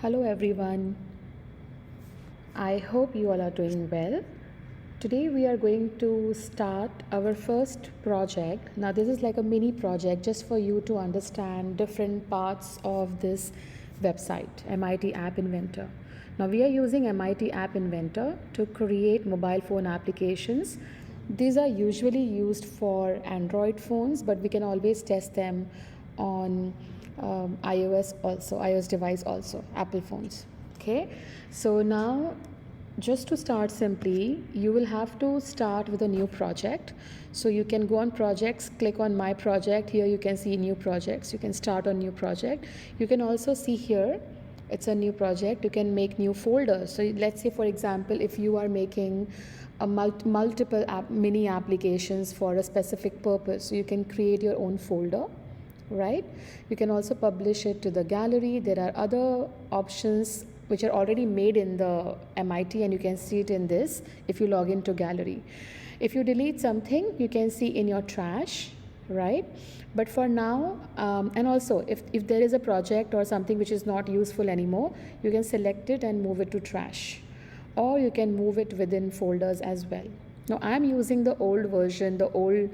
Hello everyone. I hope you all are doing well. Today we are going to start our first project. Now this is like a mini project just for you to understand different parts of this website, MIT App Inventor. Now we are using MIT App Inventor to create mobile phone applications. These are usually used for Android phones, but we can always test them on iOS device also, Apple phones. Okay, so now just to start simply, you will have to start with a new project. So you can go on projects, click on my project. Here you can see new projects. You can start a new project. You can also see here it's a new project. You can make new folders. So let's say, for example, if you are making a multiple mini applications for a specific purpose, so you can create your own folder, right? You can also publish it to the gallery. There are other options which are already made in the MIT, and you can see it in this if you log into gallery. If you delete something, you can see in your trash, right? But for now, and also if there is a project or something which is not useful anymore, you can select it and move it to trash, or you can move it within folders as well. Now I'm using the old version, the old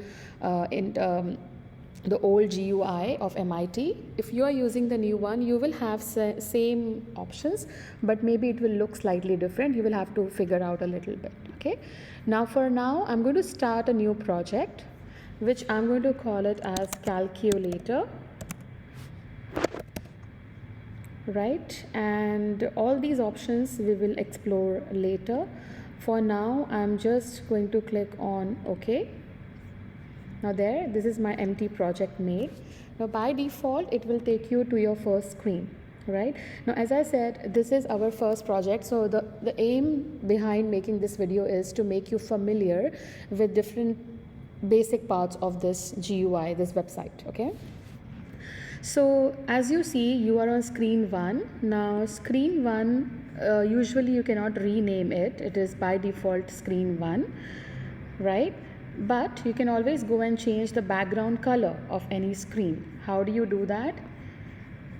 GUI of MIT. If you are using the new one, you will have same options, but maybe it will look slightly different. You will have to figure out a little bit. Okay, now for now I'm going to start a new project, which I'm going to call it as calculator, right? And all these options we will explore later. For now I'm just going to click on OK. Now this is my empty project made. Now by default it will take you to your first screen, right? Now as I said, this is our first project, so the aim behind making this video is to make you familiar with different basic parts of this GUI, this website. Okay, so as you see, you are on screen 1. Now screen 1, usually you cannot rename it. It is by default screen 1, right? But you can always go and change the background color of any screen. How do you do that?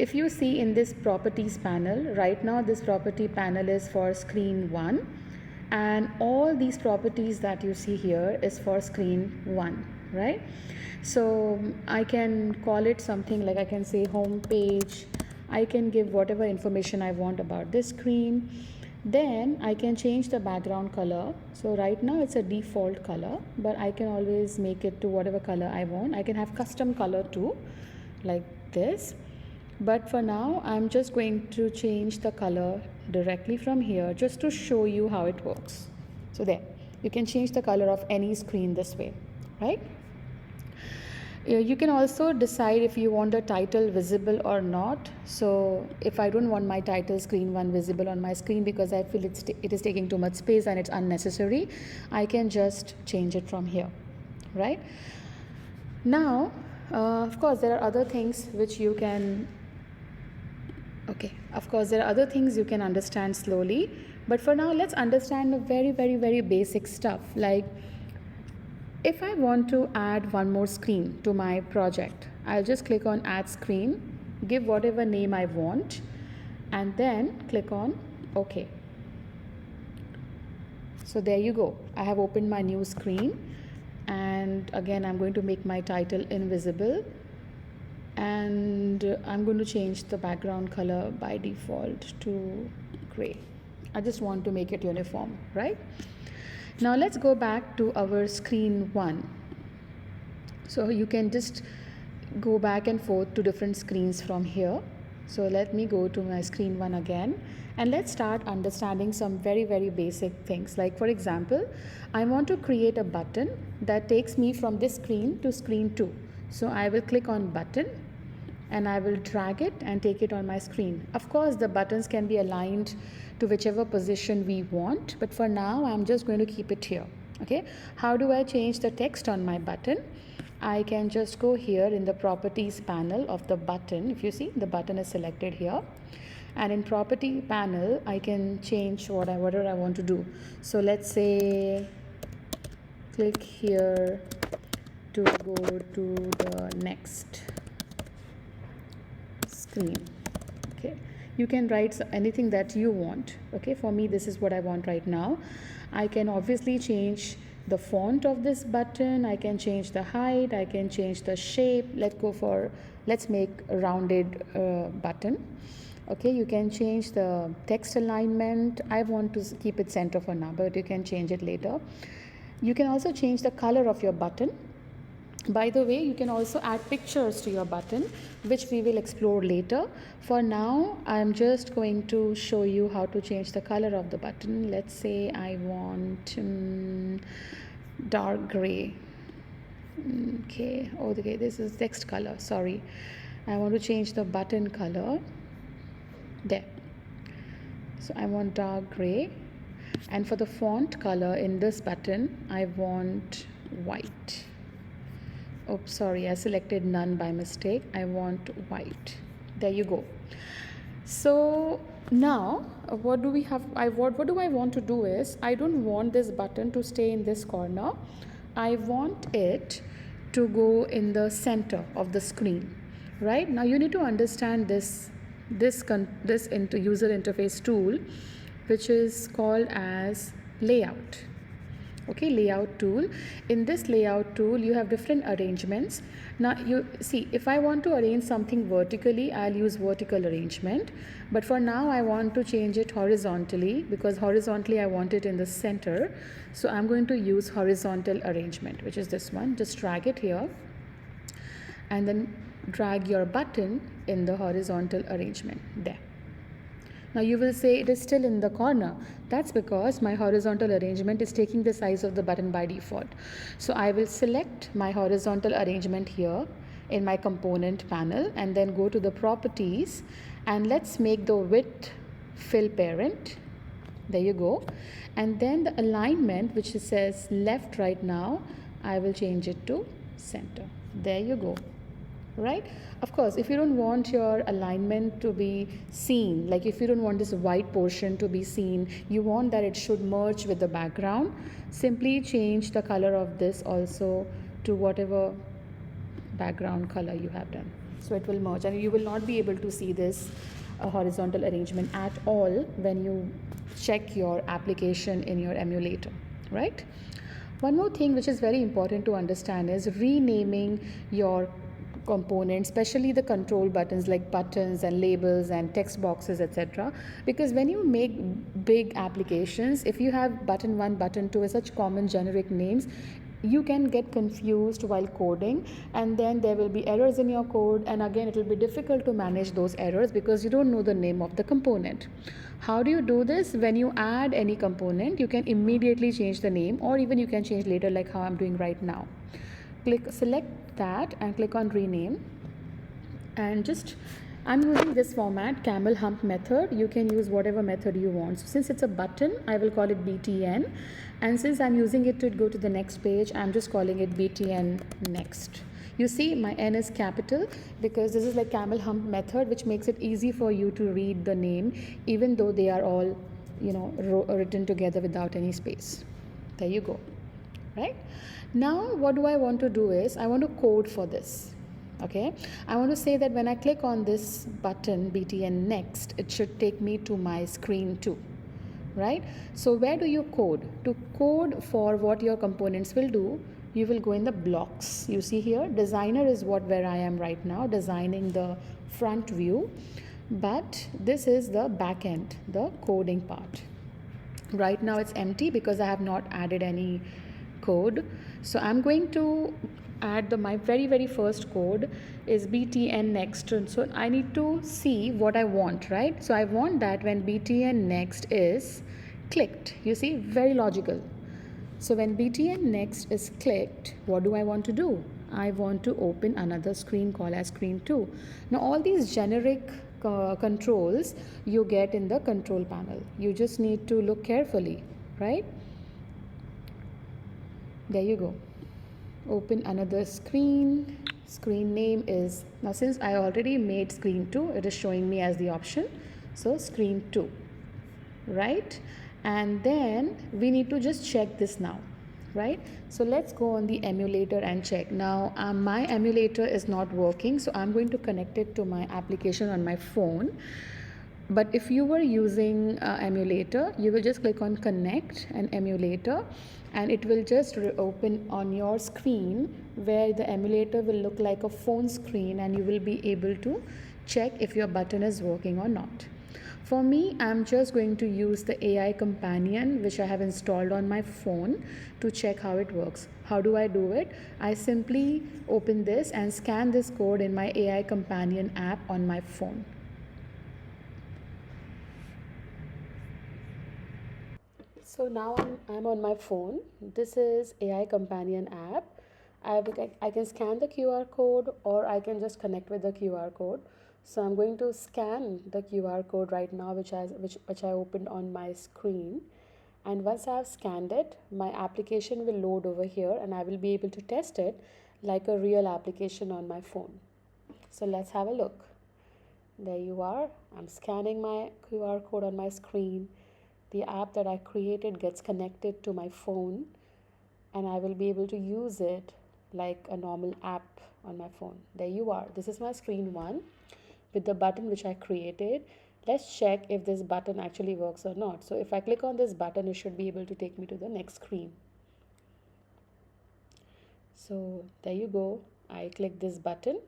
If you see in this properties panel, right now this property panel is for screen 1, and all these properties that you see here is for screen 1, right? So I can call it something like, I can say home page. I can give whatever information I want about this screen. Then I can change the background color. So right now it's a default color, but I can always make it to whatever color I want. I can have custom color too, like this. But for now, I'm just going to change the color directly from here just to show you how it works. So there, you can change the color of any screen this way, right? You can also decide if you want the title visible or not. So if I don't want my title screen 1 visible on my screen because I feel it is taking too much space and it's unnecessary, I can just change it from here, right? Now, of course, there are other things which you can, you can understand slowly. But for now, let's understand the very basic stuff. Like, if I want to add one more screen to my project, I'll just click on add screen, give whatever name I want, and then click on OK. So there you go. I have opened my new screen, and again I'm going to make my title invisible, and I'm going to change the background color by default to gray. I just want to make it uniform, right? Now let's go back to our screen 1. So you can just go back and forth to different screens from here. So let me go to my screen 1 again, and let's start understanding some very basic things. Like, for example, I want to create a button that takes me from this screen to screen 2. So I will click on button and I will drag it and take it on my screen. Of course, the buttons can be aligned to whichever position we want, but for now I'm just going to keep it here. Okay, how do I change the text on my button? I can just go here in the properties panel of the button. If you see, the button is selected here, and in property panel I can change whatever I want to do. So let's say click here to go to the next screen. Okay, You can write anything that you want. Okay, for me this is what I want right now. I can obviously change the font of this button, I can change the height, I can change the shape. Let's make a rounded button. Okay, you can change the text alignment. I want to keep it center for now, but you can change it later. You can also change the color of your button. By the way, you can also add pictures to your button, which we will explore later. For now, I'm just going to show you how to change the color of the button. Let's say I want dark gray. Okay, this is text color, sorry. I want to change the button color. There. So I want dark gray, and for the font color in this button I want white. Oops, sorry, I selected none by mistake. I want white. There you go. So now what do I want to do is, I don't want this button to stay in this corner. I want it to go in the center of the screen. Right now you need to understand this user interface tool, which is called as layout. Okay, layout tool. In this layout tool you have different arrangements. Now you see, if I want to arrange something vertically, I'll use vertical arrangement, but for now I want to change it horizontally, because horizontally I want it in the center. So I'm going to use horizontal arrangement, which is this one. Just drag it here and then drag your button in the horizontal arrangement. There. Now you will say it is still in the corner. That's because my horizontal arrangement is taking the size of the button by default. So I will select my horizontal arrangement here in my component panel and then go to the properties, and let's make the width fill parent. There you go. And then the alignment, which says left right now, I will change it to center. There you go. Right? Of course, if you don't want your alignment to be seen, like if you don't want this white portion to be seen, you want that it should merge with the background, simply change the color of this also to whatever background color you have done. So it will merge, and you will not be able to see this horizontal arrangement at all when you check your application in your emulator, right? One more thing which is very important to understand is renaming your components, especially the control buttons like buttons and labels and text boxes, etc. Because when you make big applications, if you have button 1, button 2 as such common generic names, you can get confused while coding, and then there will be errors in your code, and again it will be difficult to manage those errors because you don't know the name of the component. How do you do this? When you add any component, you can immediately change the name, or even you can change later, like how I'm doing right now. Select that and click on rename, and I'm using this format, camel hump method. You can use whatever method you want. So since it's a button, I will call it btn, and since I'm using it to go to the next page, I'm just calling it btn next. You see my n is capital because this is like camel hump method, which makes it easy for you to read the name even though they are all written together without any space. There you go. Right? Now what do I want to do is, I want to code for this. Okay, I want to say that when I click on this button btn next, it should take me to my screen 2. Right? So where do you code? To code for what your components will do, you will go in the blocks. You see here, designer is where I am right now, designing the front view, but this is the back end, the coding part. Right now it's empty because I have not added any code. So I'm going to add my very first code is btn next. So I need to see what I want, right? So I want that when btn next is clicked, you see, very logical. So when btn next is clicked, what do I want to do? I want to open another screen called as screen 2. Now all these generic controls you get in the control panel. You just need to look carefully, right? There you go. Open another screen. Screen name is, now since I already made screen 2, it is showing me as the option. So screen 2, right? And then we need to just check this now, right? So let's go on the emulator and check. Now my emulator is not working, so I'm going to connect it to my application on my phone. But if you were using emulator, you will just click on connect and emulator, and it will just open on your screen where the emulator will look like a phone screen, and you will be able to check if your button is working or not. For me, I'm just going to use the AI companion which I have installed on my phone to check how it works. How do I do it? I simply open this and scan this code in my AI companion app on my phone. So now I'm on my phone. This is AI Companion app. I can scan the QR code, or I can just connect with the QR code. So I'm going to scan the QR code right now, which I opened on my screen. And once I have scanned it, my application will load over here, and I will be able to test it like a real application on my phone. So let's have a look. There you are. I'm scanning my QR code on my screen. The app that I created gets connected to my phone, and I will be able to use it like a normal app on my phone. There you are. This is my screen 1 with the button which I created. Let's check if this button actually works or not. So if I click on this button, it should be able to take me to the next screen. So there you go. I click this button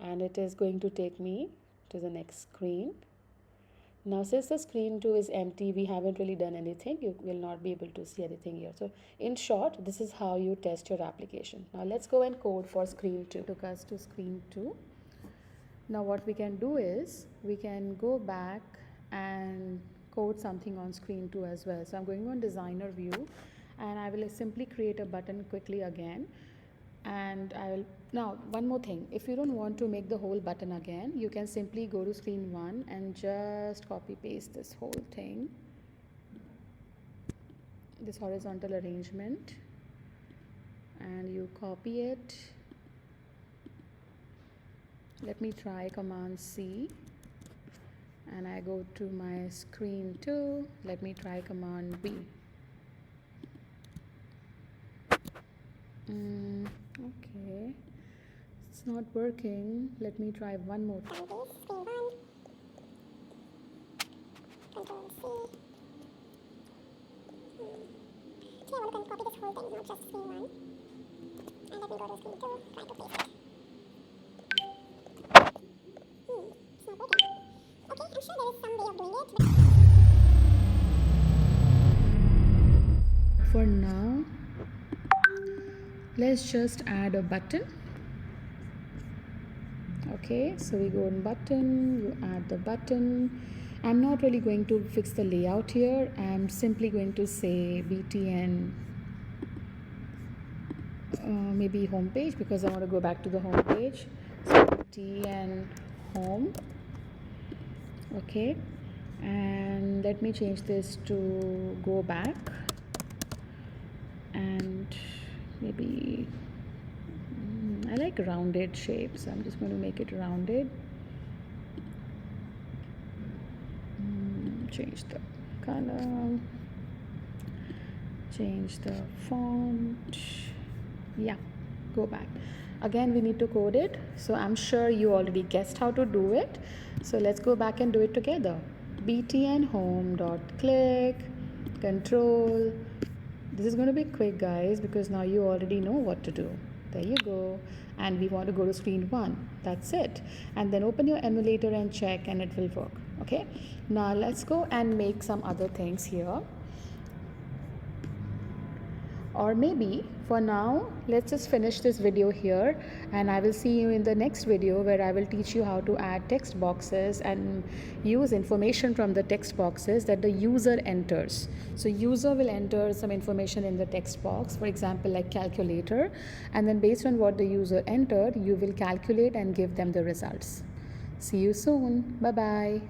and it is going to take me to the next screen. Now, since the screen 2 is empty, we haven't really done anything. You will not be able to see anything here. So in short, this is how you test your application. Now let's go and code for screen 2. Took us to screen 2. Now what we can do is we can go back and code something on screen 2 as well. So I'm going on designer view, and I will simply create a button quickly again. And I will now, one more thing, if you don't want to make the whole button again, you can simply go to screen 1 and just copy paste this whole thing, this horizontal arrangement, and you copy it. Let me try Command C, and I go to my screen 2. Let me try Command B. Okay, it's not working. Let me try one more time. I want to copy this whole thing, not just screen 1. And let me go to screen 2, try to paste it. It's not working. Okay, I'm sure there is some way of doing it. For now, let's just add a button. Okay, so we go on button, you add the button. I'm not really going to fix the layout here. I'm simply going to say BTN, maybe home page, because I want to go back to the home page. So BTN home. Okay, and let me change this to go back, and maybe I like rounded shapes, so I'm just going to make it rounded. Change the color, change the font. Yeah, go back. Again, we need to code it, so I'm sure you already guessed how to do it. So let's go back and do it together. btn home dot click control. This is going to be quick, guys, because now you already know what to do. There you go. And we want to go to screen 1. That's it. And then open your emulator and check, and it will work. Okay. Now let's go and make some other things here. Or maybe for now, let's just finish this video here, and I will see you in the next video where I will teach you how to add text boxes and use information from the text boxes that the user enters. So user will enter some information in the text box, for example, like calculator, and then based on what the user entered, you will calculate and give them the results. See you soon. Bye-bye.